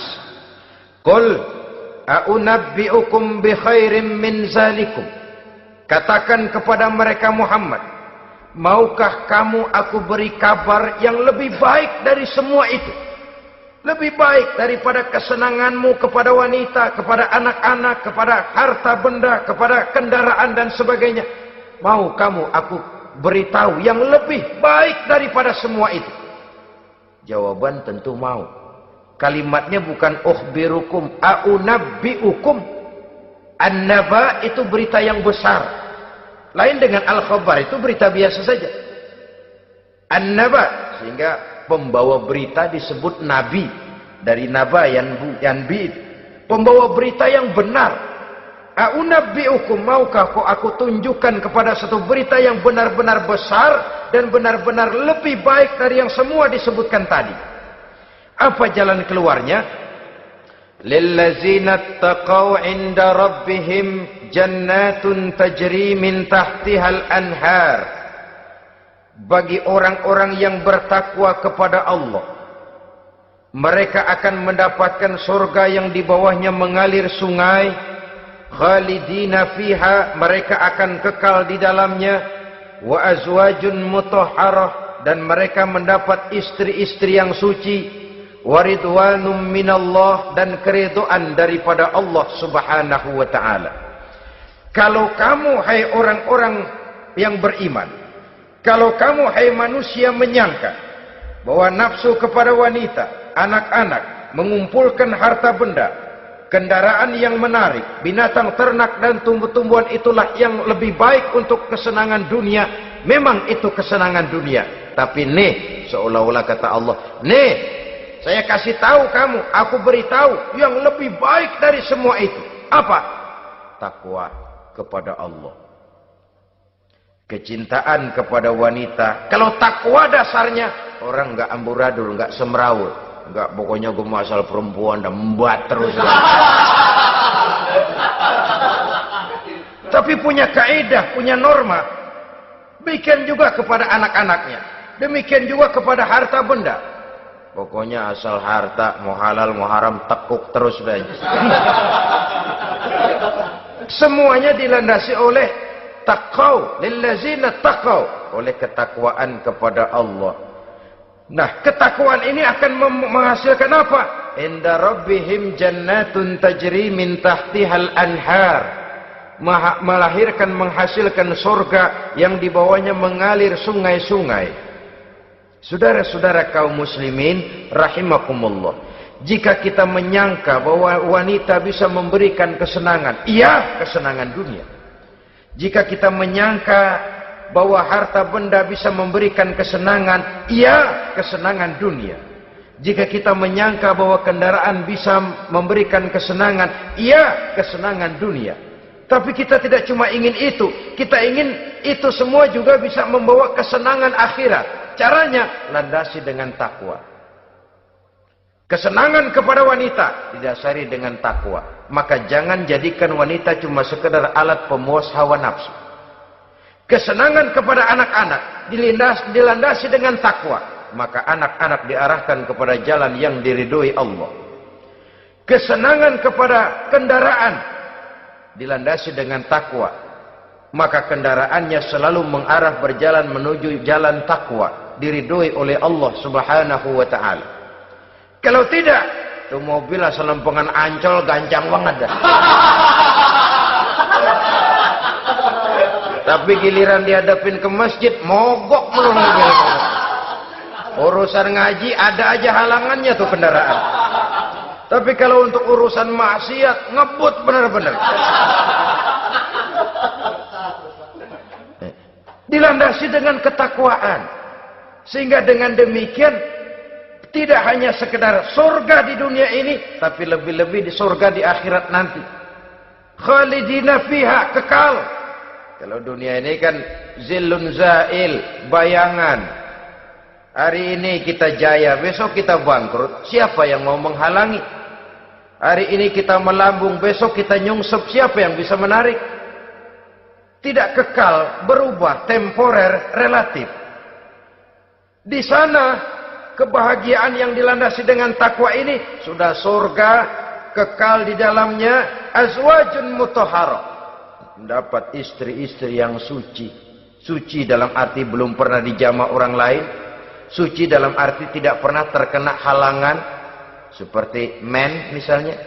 Qul a'unabbi'ukum bi khairim min zalikum. Katakan kepada mereka Muhammad, maukah kamu aku beri kabar yang lebih baik dari semua itu? Lebih baik daripada kesenanganmu kepada wanita, kepada anak-anak, kepada harta benda, kepada kendaraan dan sebagainya. Mau kamu aku beritahu yang lebih baik daripada semua itu? Jawaban tentu mau. Kalimatnya bukan ukhbirukum, a'unabbi'ukum. An-naba itu berita yang besar. Lain dengan al-khabar, itu berita biasa saja. An-naba, sehingga pembawa berita disebut nabi. Dari naba yanbi, pembawa berita yang benar. A'unabbi'ukum, maukah kau aku tunjukkan kepada satu berita yang benar-benar besar dan benar-benar lebih baik dari yang semua disebutkan tadi. Apa jalan keluarnya? Lillazina taqaw 'inda rabbihim jannatun tajri min tahtihal anhar. Bagi orang-orang yang bertakwa kepada Allah, mereka akan mendapatkan surga yang di bawahnya mengalir sungai. Khalidina fiha, mereka akan kekal di dalamnya. Wa azwajun mutahharah, dan mereka mendapat istri-istri yang suci. Waridwanum minallah, dan keridhaan daripada Allah subhanahu wa ta'ala. Kalau kamu hai orang-orang yang beriman, kalau kamu hai manusia menyangka bahwa nafsu kepada wanita, anak-anak, mengumpulkan harta benda, kendaraan yang menarik, binatang ternak dan tumbuh-tumbuhan itulah yang lebih baik untuk kesenangan dunia, memang itu kesenangan dunia. Tapi nih, seolah-olah kata Allah, nih, saya kasih tahu kamu, aku beritahu yang lebih baik dari semua itu. Apa? Takwa kepada Allah. Kecintaan kepada wanita. Kalau takwa dasarnya, orang enggak amburadul, enggak semrawut, enggak pokoknya gue asal perempuan dan membuat terus. Tapi punya kaidah, punya norma. Demikian juga kepada anak-anaknya. Demikian juga kepada harta benda. Pokoknya asal harta, mau halal, mau haram, tekuk terus saja. Semuanya dilandasi oleh taqaw, lillazina taqaw, oleh ketakwaan kepada Allah. Nah, ketakwaan ini akan menghasilkan apa? Inda rabbihim jannatun tajri min tahtihal anhar. Melahirkan, menghasilkan surga yang di bawahnya mengalir sungai-sungai. Saudara-saudara kaum muslimin rahimakumullah, jika kita menyangka bahwa wanita bisa memberikan kesenangan, iya, kesenangan dunia. Jika kita menyangka bahwa harta benda bisa memberikan kesenangan, iya, kesenangan dunia. Jika kita menyangka bahwa kendaraan bisa memberikan kesenangan, iya, kesenangan dunia. Tapi kita tidak cuma ingin itu, kita ingin itu semua juga bisa membawa kesenangan akhirat. Caranya landasi dengan takwa. Kesenangan kepada wanita didasari dengan takwa. Maka jangan jadikan wanita cuma sekedar alat pemuas hawa nafsu. Kesenangan kepada anak-anak dilandasi dengan takwa. Maka anak-anak diarahkan kepada jalan yang diridhoi Allah. Kesenangan kepada kendaraan dilandasi dengan takwa. Maka kendaraannya selalu mengarah berjalan menuju jalan takwa, diridhoi oleh Allah Subhanahu wa taala. Kalau tidak, tuh mobil asal lempengan Ancol gancang banget dah. Tapi giliran dihadapin ke masjid, mogok melulu. Urusan ngaji ada aja halangannya tuh kendaraan. Tapi kalau untuk urusan maksiat, ngebut benar-benar. Dilandasi dengan ketakwaan. Sehingga dengan demikian tidak hanya sekedar surga di dunia ini, tapi lebih-lebih di surga di akhirat nanti. Khalidina fiha, kekal. Kalau dunia ini kan zillun zail, bayangan. Hari ini kita jaya, besok kita bangkrut. Siapa yang mau menghalangi? Hari ini kita melambung, besok kita nyungsep. Siapa yang bisa menarik? Tidak kekal, berubah, temporer, relatif. Di sana kebahagiaan yang dilandasi dengan takwa ini sudah surga, kekal di dalamnya, azwajun mutahharah. Mendapat istri-istri yang suci. Suci dalam arti belum pernah dijamah orang lain. Suci dalam arti tidak pernah terkena halangan. Seperti men misalnya.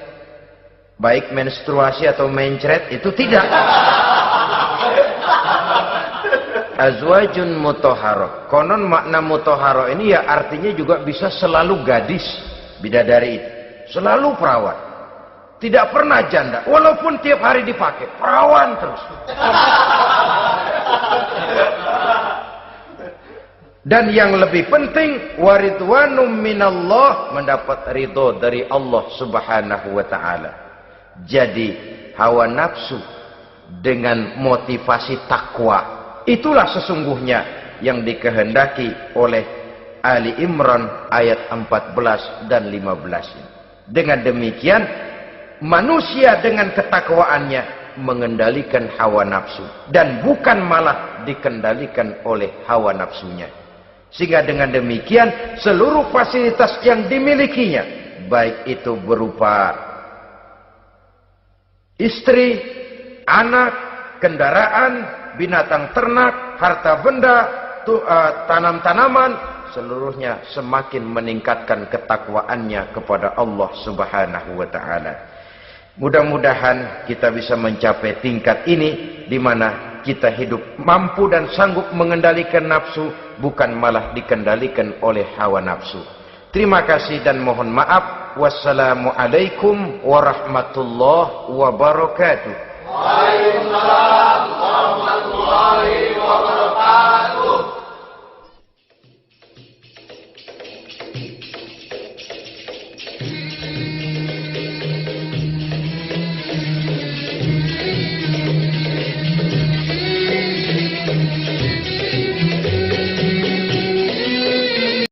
Baik menstruasi atau mencret, itu tidak. Azwajun mutahharah. Konon makna mutahharah ini ya artinya juga bisa selalu gadis, bidadari itu. Selalu perawan. Tidak pernah janda, walaupun tiap hari dipakai, perawan terus. Dan yang lebih penting, waridwanum minallah, mendapat ridho dari Allah Subhanahu wa taala. Jadi hawa nafsu dengan motivasi takwa, itulah sesungguhnya yang dikehendaki oleh Ali Imran ayat 14 dan 15. Dengan demikian manusia dengan ketakwaannya mengendalikan hawa nafsu dan bukan malah dikendalikan oleh hawa nafsunya. Sehingga dengan demikian seluruh fasilitas yang dimilikinya, baik itu berupa istri, anak, kendaraan, binatang ternak, harta benda, tanam-tanaman, seluruhnya semakin meningkatkan ketakwaannya kepada Allah Subhanahu wa taala. Mudah-mudahan kita bisa mencapai tingkat ini di mana kita hidup mampu dan sanggup mengendalikan nafsu, bukan malah dikendalikan oleh hawa nafsu. Terima kasih dan mohon maaf. Wassalamualaikum warahmatullahi wabarakatuh.
Waalaikumsalam warahmatullahi